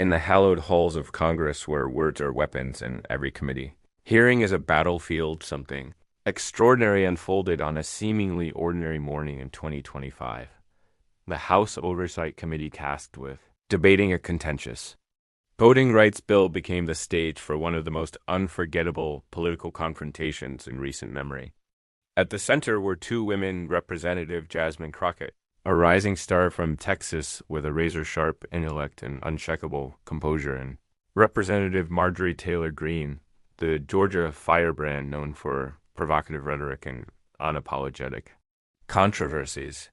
In the hallowed halls of Congress where words are weapons in every committee. Hearing is a battlefield, something extraordinary unfolded on a seemingly ordinary morning in 2025. The House Oversight Committee tasked with debating a contentious voting rights bill became the stage for one of the most unforgettable political confrontations in recent memory. At the center were two women, Representative Jasmine Crockett, a rising star from Texas with a razor-sharp intellect and unshakable composure, and Representative Marjorie Taylor Greene, the Georgia firebrand known for provocative rhetoric and unapologetic controversies.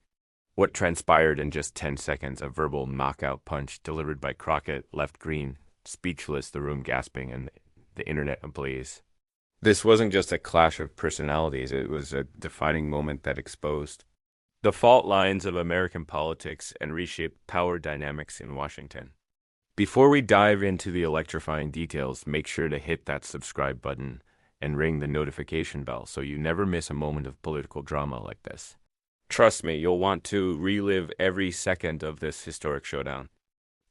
What transpired in just 10 seconds, a verbal knockout punch delivered by Crockett, left Greene speechless, the room gasping, and the internet ablaze. This wasn't just a clash of personalities, it was a defining moment that exposed the fault lines of American politics and reshaped power dynamics in Washington. Before we dive into the electrifying details, make sure to hit that subscribe button and ring the notification bell so you never miss a moment of political drama like this. Trust me, you'll want to relive every second of this historic showdown.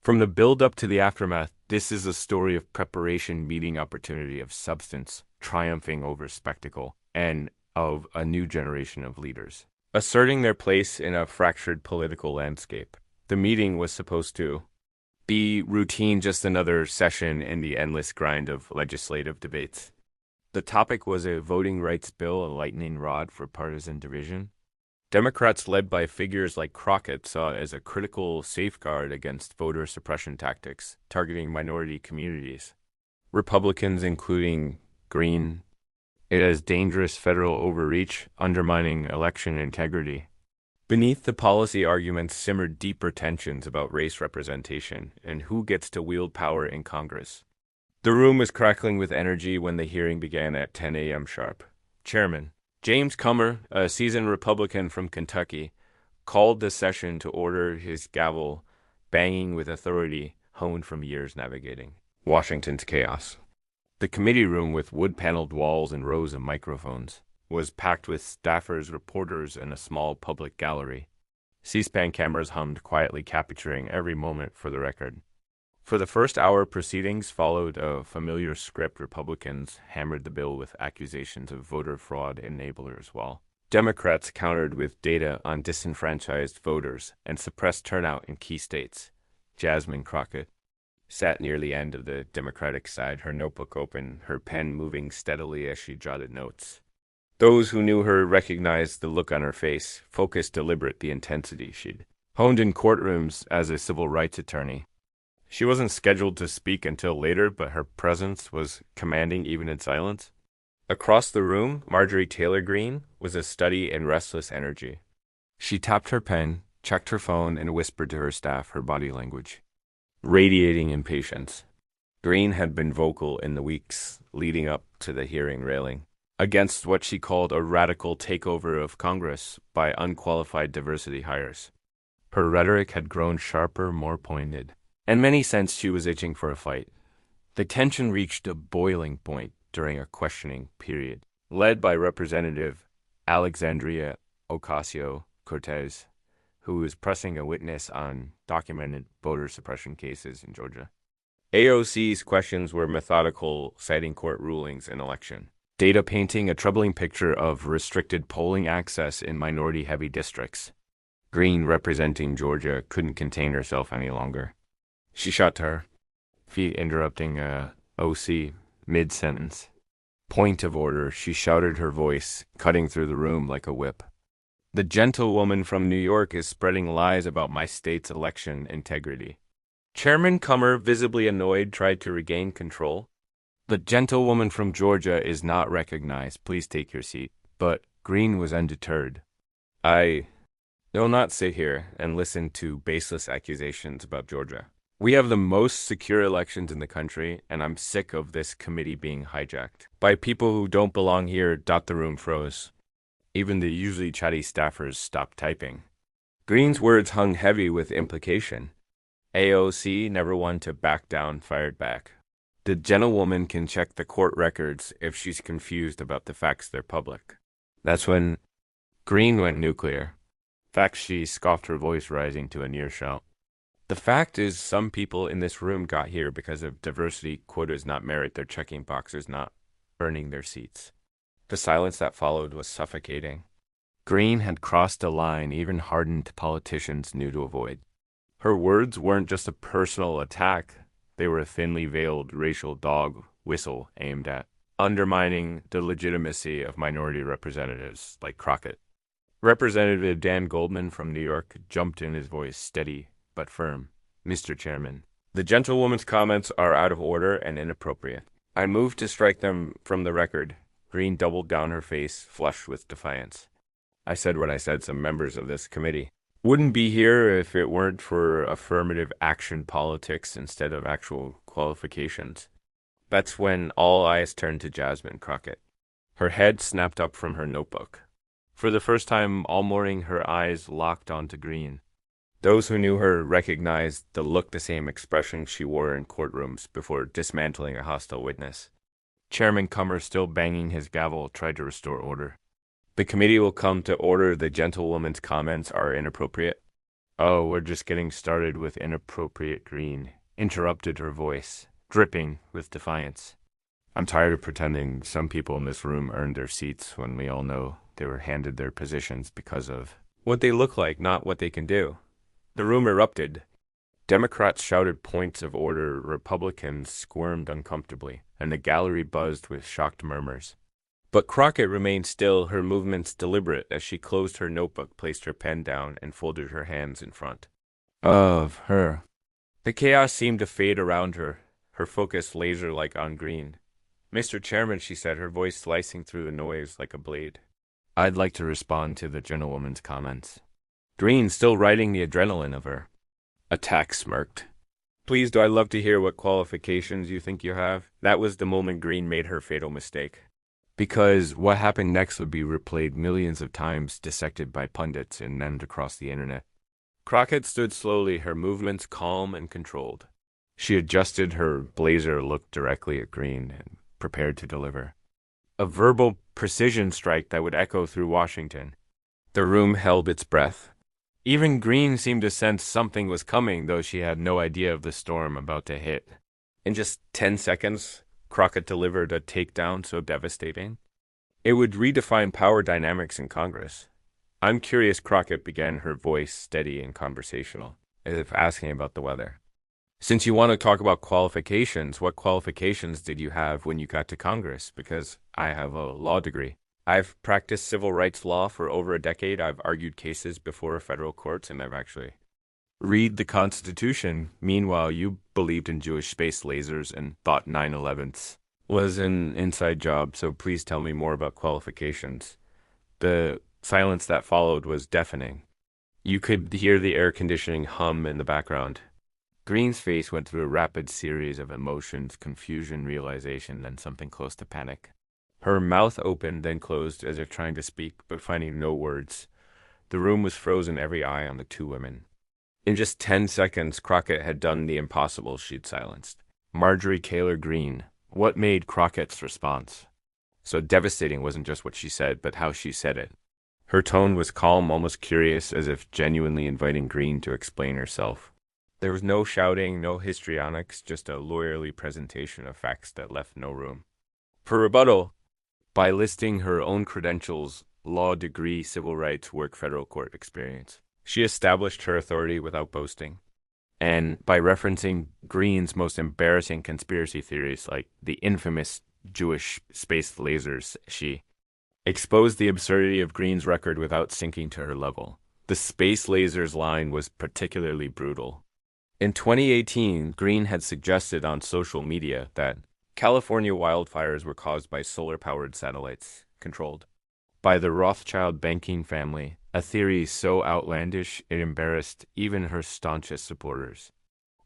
From the build-up to the aftermath, this is a story of preparation meeting opportunity, of substance triumphing over spectacle, and of a new generation of leaders asserting their place in a fractured political landscape. The meeting was supposed to be routine, just another session in the endless grind of legislative debates. The topic was a voting rights bill, a lightning rod for partisan division. Democrats led by figures like Crockett saw it as a critical safeguard against voter suppression tactics targeting minority communities. Republicans, including Greene, it as dangerous federal overreach, undermining election integrity. Beneath the policy arguments simmered deeper tensions about race representation and who gets to wield power in Congress. The room was crackling with energy when the hearing began at 10 a.m. sharp. Chairman James Comer, a seasoned Republican from Kentucky, called the session to order, his gavel banging with authority honed from years navigating Washington's chaos. The committee room, with wood-paneled walls and rows of microphones, was packed with staffers, reporters, and a small public gallery. C-SPAN cameras hummed quietly, capturing every moment for the record. For the first hour, proceedings followed a familiar script. Republicans hammered the bill with accusations of voter fraud enablers, while Democrats countered with data on disenfranchised voters and suppressed turnout in key states. Jasmine Crockett sat near the end of the Democratic side, her notebook open, her pen moving steadily as she jotted notes. Those who knew her recognized the look on her face, focused, deliberate, the intensity she'd honed in courtrooms as a civil rights attorney. She wasn't scheduled to speak until later, but her presence was commanding even in silence. Across the room, Marjorie Taylor Greene was a study in restless energy. She tapped her pen, checked her phone, and whispered to her staff, her body language radiating impatience. Greene had been vocal in the weeks leading up to the hearing, railing against what she called a radical takeover of Congress by unqualified diversity hires. Her rhetoric had grown sharper, more pointed. In many sense, she was itching for a fight. The tension reached a boiling point during a questioning period, led by Representative Alexandria Ocasio-Cortez, who was pressing a witness on documented voter suppression cases in Georgia. AOC's questions were methodical, citing court rulings and election data, painting a troubling picture of restricted polling access in minority-heavy districts. Greene, representing Georgia, couldn't contain herself any longer. She shot to her feet, interrupting OC mid-sentence. Point of order, she shouted, her voice cutting through the room like a whip. The gentlewoman from New York is spreading lies about my state's election integrity. Chairman Comer, visibly annoyed, tried to regain control. The gentlewoman from Georgia is not recognized. Please take your seat. But Greene was undeterred. I will not sit here and listen to baseless accusations about Georgia. We have the most secure elections in the country, and I'm sick of this committee being hijacked by people who don't belong here. The room froze. Even the usually chatty staffers stopped typing. Greene's words hung heavy with implication. AOC, never one to back down, fired back. The gentlewoman can check the court records if she's confused about the facts they're public. That's when Greene went nuclear. Facts, she scoffed, her voice rising to a near shout. The fact is, some people in this room got here because of diversity quotas, not merit, their checking boxes, not earning their seats. The silence that followed was suffocating. Greene had crossed a line even hardened politicians knew to avoid. Her words weren't just a personal attack, they were a thinly veiled racial dog whistle aimed at undermining the legitimacy of minority representatives like Crockett. Representative Dan Goldman from New York jumped in, his voice steady but firm. "Mr. Chairman, the gentlewoman's comments are out of order and inappropriate. I move to strike them from the record." Greene doubled down, her face flushed with defiance. "I said what I said. Some members of this committee wouldn't be here if it weren't for affirmative action politics instead of actual qualifications." That's when all eyes turned to Jasmine Crockett. Her head snapped up from her notebook. For the first time all morning, her eyes locked onto Greene. Those who knew her recognized the look, the same expression she wore in courtrooms before dismantling a hostile witness. Chairman Cummer, still banging his gavel, tried to restore order. "The committee will come to order. The gentlewoman's comments are inappropriate." "Oh, we're just getting started with inappropriate," Greene interrupted, her voice dripping with defiance. "I'm tired of pretending some people in this room earned their seats when we all know they were handed their positions because of what they look like, not what they can do." The room erupted. Democrats shouted points of order, Republicans squirmed uncomfortably, and the gallery buzzed with shocked murmurs. But Crockett remained still, her movements deliberate, as she closed her notebook, placed her pen down, and folded her hands in front of her. The chaos seemed to fade around her, her focus laser-like on Greene. "Mr. Chairman," she said, her voice slicing through the noise like a blade, "I'd like to respond to the gentlewoman's comments." Greene, still riding the adrenaline of her attack, smirked. "Please do. I love to hear what qualifications you think you have." That was the moment Greene made her fatal mistake. Because what happened next would be replayed millions of times, dissected by pundits and then across the internet. Crockett stood slowly, her movements calm and controlled. She adjusted her blazer, looked directly at Greene, and prepared to deliver a verbal precision strike that would echo through Washington. The room held its breath. Even Greene seemed to sense something was coming, though she had no idea of the storm about to hit. In just 10 seconds, Crockett delivered a takedown so devastating it would redefine power dynamics in Congress. "I'm curious," Crockett began, her voice steady and conversational, as if asking about the weather. "Since you want to talk about qualifications, what qualifications did you have when you got to Congress? Because I have a law degree. I've practiced civil rights law for over a decade. I've argued cases before federal courts, and I've actually read the Constitution. Meanwhile, you believed in Jewish space lasers and thought 9/11 was an inside job, so please tell me more about qualifications." The silence that followed was deafening. You could hear the air conditioning hum in the background. Greene's face went through a rapid series of emotions, confusion, realization, then something close to panic. Her mouth opened, then closed, as if trying to speak, but finding no words. The room was frozen, every eye on the two women. In just 10 seconds, Crockett had done the impossible she'd silenced. Marjorie Taylor Greene. What made Crockett's response so devastating wasn't just what she said, but how she said it. Her tone was calm, almost curious, as if genuinely inviting Greene to explain herself. There was no shouting, no histrionics, just a lawyerly presentation of facts that left no room for rebuttal. By listing her own credentials, law degree, civil rights, work, federal court experience, she established her authority without boasting. And by referencing Greene's most embarrassing conspiracy theories, like the infamous Jewish space lasers, she exposed the absurdity of Greene's record without sinking to her level. The space lasers line was particularly brutal. In 2018, Greene had suggested on social media that California wildfires were caused by solar-powered satellites, controlled by the Rothschild banking family, a theory so outlandish it embarrassed even her staunchest supporters.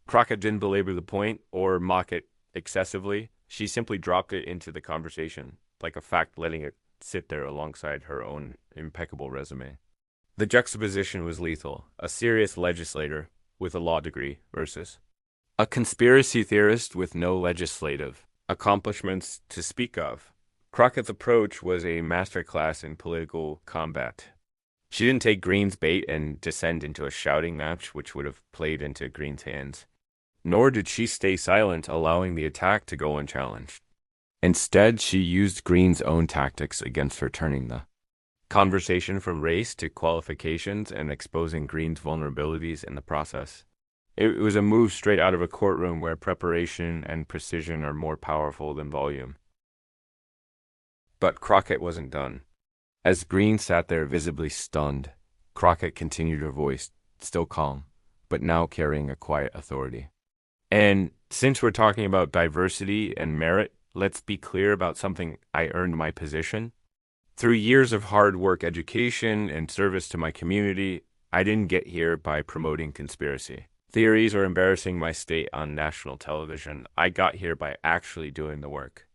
Crockett didn't belabor the point or mock it excessively. She simply dropped it into the conversation, like a fact, letting it sit there alongside her own impeccable resume. The juxtaposition was lethal. A serious legislator with a law degree versus a conspiracy theorist with no legislative accomplishments to speak of. Crockett's approach was a masterclass in political combat. She didn't take Greene's bait and descend into a shouting match which would have played into Greene's hands. Nor did she stay silent, allowing the attack to go unchallenged. Instead, she used Greene's own tactics against her, turning the conversation from race to qualifications and exposing Greene's vulnerabilities in the process. It was a move straight out of a courtroom where preparation and precision are more powerful than volume. But Crockett wasn't done. As Greene sat there visibly stunned, Crockett continued her voice, still calm, but now carrying a quiet authority. And since we're talking about diversity and merit, let's be clear about something I earned my position. Through years of hard work, education, and service to my community, I didn't get here by promoting conspiracy theories or embarrassing my state on national television. I got here by actually doing the work.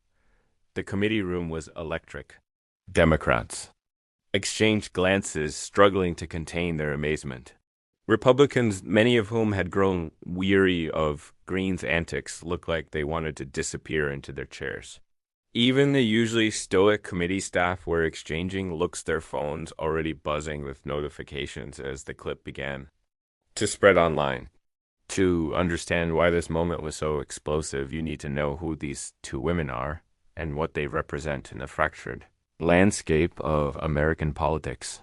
The committee room was electric. Democrats exchanged glances, struggling to contain their amazement. Republicans, many of whom had grown weary of Greene's antics, looked like they wanted to disappear into their chairs. Even the usually stoic committee staff were exchanging looks, their phones already buzzing with notifications as the clip began to spread online. To understand why this moment was so explosive, you need to know who these two women are and what they represent in the fractured landscape of American politics.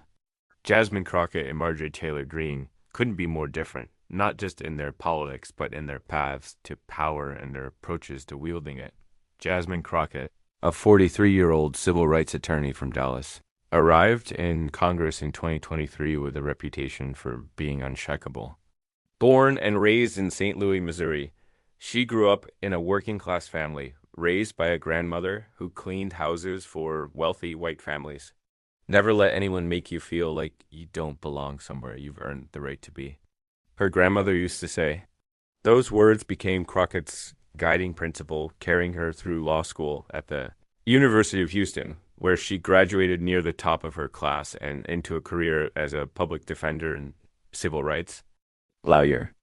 Jasmine Crockett and Marjorie Taylor Greene couldn't be more different, not just in their politics, but in their paths to power and their approaches to wielding it. Jasmine Crockett, a 43-year-old civil rights attorney from Dallas, arrived in Congress in 2023 with a reputation for being unshakable. Born and raised in St. Louis, Missouri, she grew up in a working-class family, raised by a grandmother who cleaned houses for wealthy white families. Never let anyone make you feel like you don't belong somewhere you've earned the right to be, her grandmother used to say. Those words became Crockett's guiding principle, carrying her through law school at the University of Houston, where she graduated near the top of her class and into a career as a public defender and civil rights lawyer.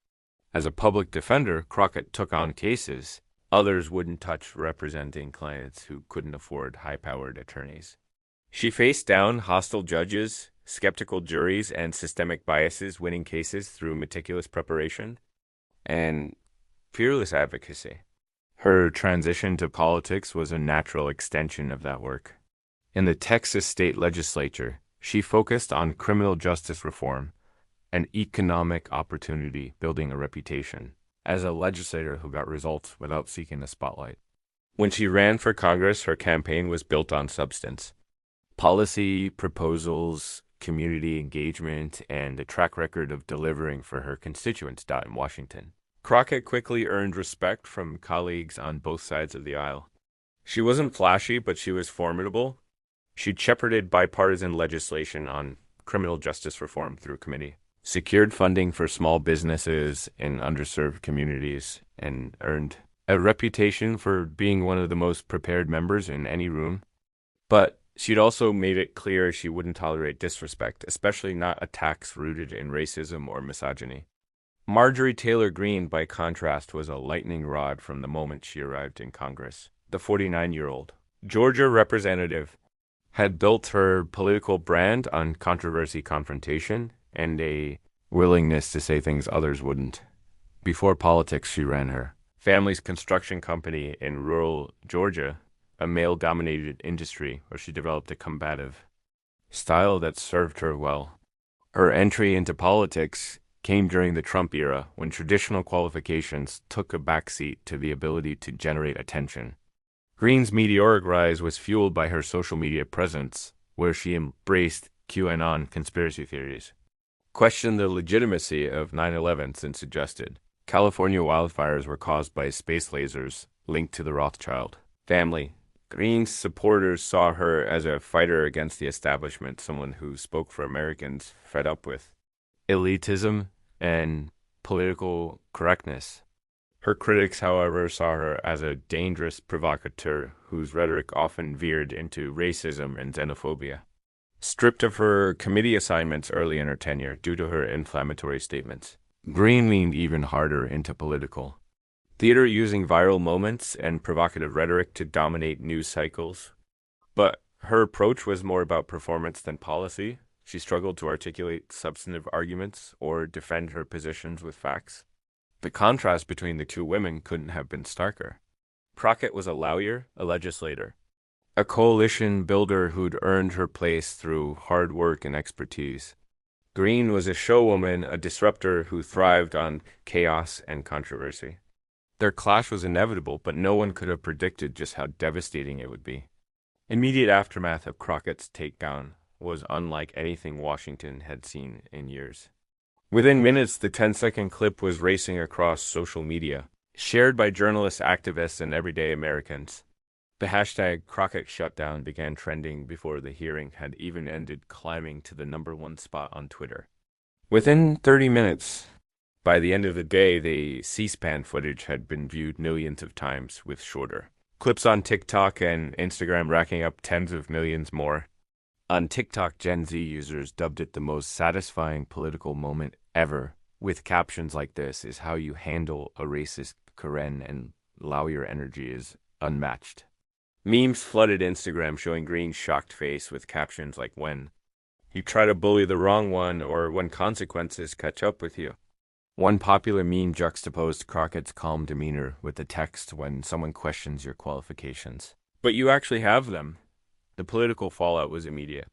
As a public defender, Crockett took on cases others wouldn't touch, representing clients who couldn't afford high-powered attorneys. She faced down hostile judges, skeptical juries, and systemic biases, winning cases through meticulous preparation and fearless advocacy. Her transition to politics was a natural extension of that work. In the Texas state legislature, she focused on criminal justice reform and economic opportunity, building a reputation as a legislator who got results without seeking the spotlight. When she ran for Congress, her campaign was built on substance. Policy proposals, community engagement, and a track record of delivering for her constituents in Washington. Crockett quickly earned respect from colleagues on both sides of the aisle. She wasn't flashy, but she was formidable. She shepherded bipartisan legislation on criminal justice reform through committee, secured funding for small businesses in underserved communities, and earned a reputation for being one of the most prepared members in any room. But she'd also made it clear she wouldn't tolerate disrespect, especially not attacks rooted in racism or misogyny. Marjorie Taylor Greene, by contrast, was a lightning rod from the moment she arrived in Congress. The 49-year-old Georgia representative had built her political brand on controversy, confrontation, and a willingness to say things others wouldn't. Before politics, she ran her family's construction company in rural Georgia, a male-dominated industry where she developed a combative style that served her well. Her entry into politics came during the Trump era, when traditional qualifications took a backseat to the ability to generate attention. Greene's meteoric rise was fueled by her social media presence, where she embraced QAnon conspiracy theories, questioned the legitimacy of 9/11 and suggested California wildfires were caused by space lasers linked to the Rothschild family. Greene's supporters saw her as a fighter against the establishment, someone who spoke for Americans fed up with elitism and political correctness. Her critics, however, saw her as a dangerous provocateur whose rhetoric often veered into racism and xenophobia. Stripped of her committee assignments early in her tenure due to her inflammatory statements, Greene leaned even harder into political theater, using viral moments and provocative rhetoric to dominate news cycles. But her approach was more about performance than policy. She struggled to articulate substantive arguments or defend her positions with facts. The contrast between the two women couldn't have been starker. Crockett was a lawyer, a legislator, a coalition builder who'd earned her place through hard work and expertise. Greene was a showwoman, a disruptor who thrived on chaos and controversy. Their clash was inevitable, but no one could have predicted just how devastating it would be. Immediate aftermath of Crockett's takedown was unlike anything Washington had seen in years. Within minutes, the 10-second clip was racing across social media, shared by journalists, activists, and everyday Americans. The hashtag Crockett Shutdown began trending before the hearing had even ended, climbing to the #1 spot on Twitter. Within 30 minutes, by the end of the day, the C-SPAN footage had been viewed millions of times, with shorter clips on TikTok and Instagram racking up tens of millions more. On TikTok, Gen Z users dubbed it the most satisfying political moment ever, with captions like "This is how you handle a racist Karen," and "Lawyer energy is unmatched." Memes flooded Instagram showing Greene's shocked face with captions like "When you try to bully the wrong one," or "When consequences catch up with you." One popular meme juxtaposed Crockett's calm demeanor with the text "When someone questions your qualifications, but you actually have them." The political fallout was immediate.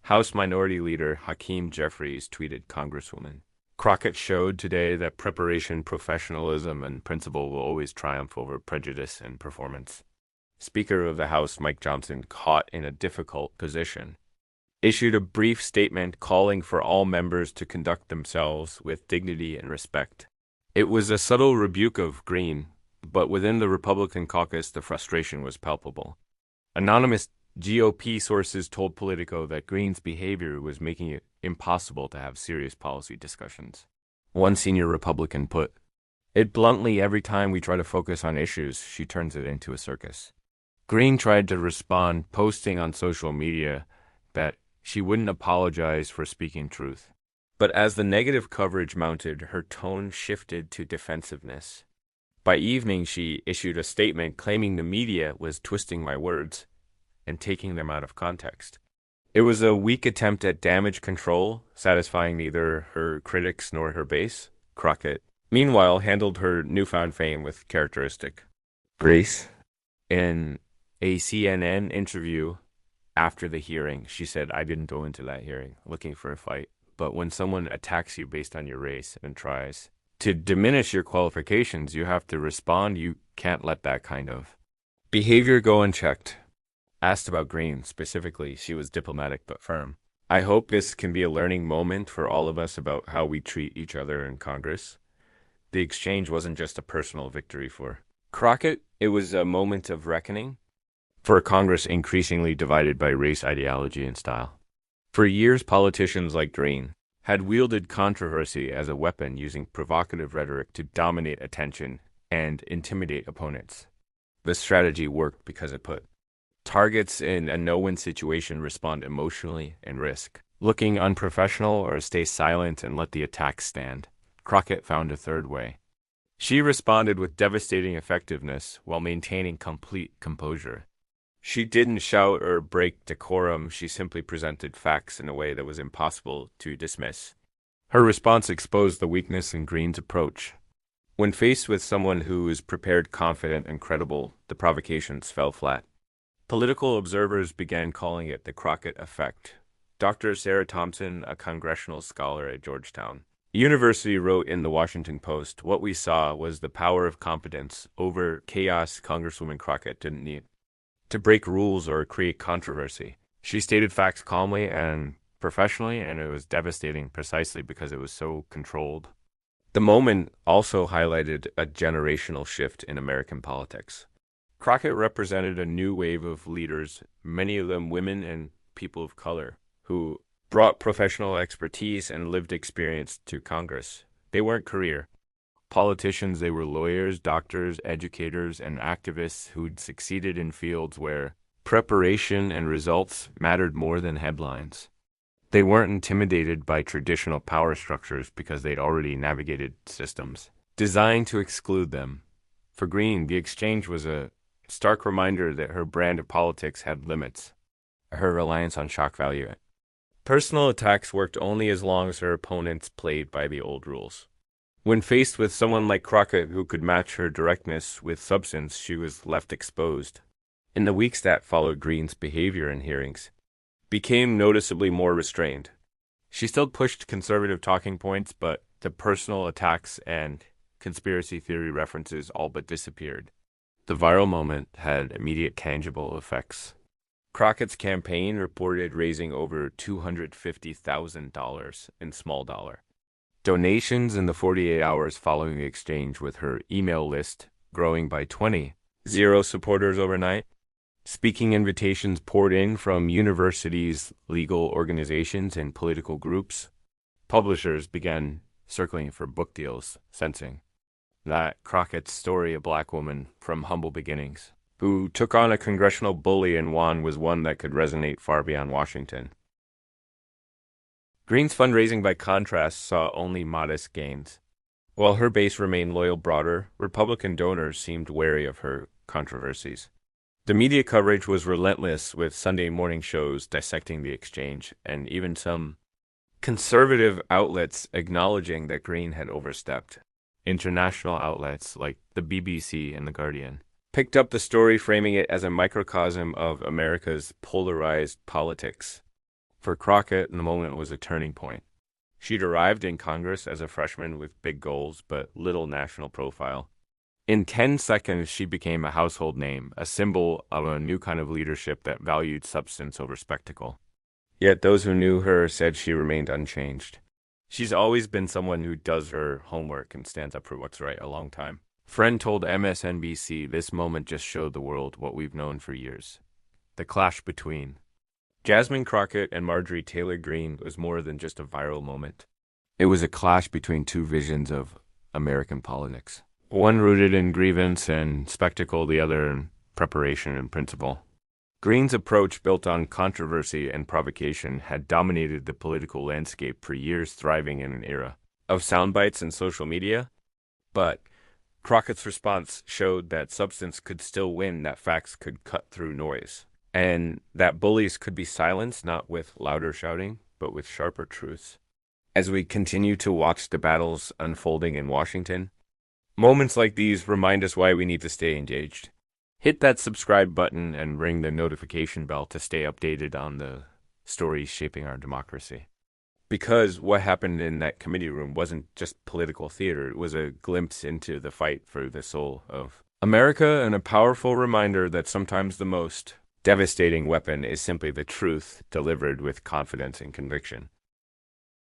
House Minority Leader Hakeem Jeffries tweeted, "Congresswoman Crockett showed today that preparation, professionalism, and principle will always triumph over prejudice and performance." Speaker of the House Mike Johnson, caught in a difficult position, issued a brief statement calling for all members to conduct themselves with dignity and respect. It was a subtle rebuke of Greene, but within the Republican caucus the frustration was palpable. Anonymous GOP sources told Politico that Greene's behavior was making it impossible to have serious policy discussions. One senior Republican put it bluntly, "Every time we try to focus on issues, she turns it into a circus." Greene tried to respond, posting on social media that she wouldn't apologize for speaking truth. But as the negative coverage mounted, her tone shifted to defensiveness. By evening, she issued a statement claiming the media was twisting my words and taking them out of context. It was a weak attempt at damage control, satisfying neither her critics nor her base. Crockett, meanwhile, handled her newfound fame with characteristic grace. In a CNN interview after the hearing, she said, "I didn't go into that hearing looking for a fight, but when someone attacks you based on your race and tries to diminish your qualifications, you have to respond. You can't let that kind of behavior go unchecked." Asked about Greene specifically, she was diplomatic but firm. "I hope this can be a learning moment for all of us about how we treat each other in Congress." The exchange wasn't just a personal victory for Crockett, it was a moment of reckoning for a Congress increasingly divided by race, ideology, and style. For years, politicians like Greene had wielded controversy as a weapon, using provocative rhetoric to dominate attention and intimidate opponents. This strategy worked because it put targets in a no-win situation respond emotionally and risk, looking unprofessional or stay silent and let the attack stand. Crockett found a third way. She responded with devastating effectiveness while maintaining complete composure. She didn't shout or break decorum, she simply presented facts in a way that was impossible to dismiss. Her response exposed the weakness in Greene's approach. When faced with someone who is prepared, confident, and credible, the provocations fell flat. Political observers began calling it the Crockett effect. Dr. Sarah Thompson, a congressional scholar at Georgetown University, wrote in the Washington Post, "What we saw was the power of competence over chaos Congresswoman Crockett didn't need to break rules or create controversy. She stated facts calmly and professionally, and it was devastating precisely because it was so controlled." The moment also highlighted a generational shift in American politics. Crockett represented a new wave of leaders, many of them women and people of color, who brought professional expertise and lived experience to Congress. They weren't career politicians, they were lawyers, doctors, educators, and activists who'd succeeded in fields where preparation and results mattered more than headlines. They weren't intimidated by traditional power structures because they'd already navigated systems designed to exclude them. For Greene, the exchange was a stark reminder that her brand of politics had limits. Her reliance on shock value Personal attacks worked only as long as her opponents played by the old rules. When faced with someone like Crockett who could match her directness with substance, she was left exposed. In the weeks that followed, Greene's behavior in hearings became noticeably more restrained. She still pushed conservative talking points, but the personal attacks and conspiracy theory references all but disappeared. The viral moment had immediate tangible effects. Crockett's campaign reported raising over $250,000 in small dollar donations in the 48 hours following the exchange, with her email list growing by 20 supporters overnight. Speaking invitations poured in from universities, legal organizations, and political groups. Publishers began circling for book deals, sensing that Crockett's story, a black woman from humble beginnings, who took on a congressional bully and won, was one that could resonate far beyond Washington. Greene's fundraising, by contrast, saw only modest gains. While her base remained loyal broader, Republican donors seemed wary of her controversies. The media coverage was relentless, with Sunday morning shows dissecting the exchange, and even some conservative outlets acknowledging that Greene had overstepped. International outlets like the BBC and The Guardian picked up the story, framing it as a microcosm of America's polarized politics. For Crockett, the moment was a turning point. She'd arrived in Congress as a freshman with big goals but little national profile. In 10 seconds, she became a household name, a symbol of a new kind of leadership that valued substance over spectacle. Yet those who knew her said she remained unchanged. She's always been someone who does her homework and stands up for what's right a long time. Friend told MSNBC this moment just showed the world what we've known for years. The clash between Jasmine Crockett and Marjorie Taylor Greene was more than just a viral moment. It was a clash between two visions of American politics. One rooted in grievance and spectacle, the other in preparation and principle. Greene's approach, built on controversy and provocation, had dominated the political landscape for years, thriving in an era of soundbites and social media. But Crockett's response showed that substance could still win, that facts could cut through noise, and that bullies could be silenced not with louder shouting, but with sharper truths. As we continue to watch the battles unfolding in Washington, moments like these remind us why we need to stay engaged. Hit that subscribe button and ring the notification bell to stay updated on the stories shaping our democracy. Because what happened in that committee room wasn't just political theater, it was a glimpse into the fight for the soul of America, and a powerful reminder that sometimes the most devastating weapon is simply the truth delivered with confidence and conviction.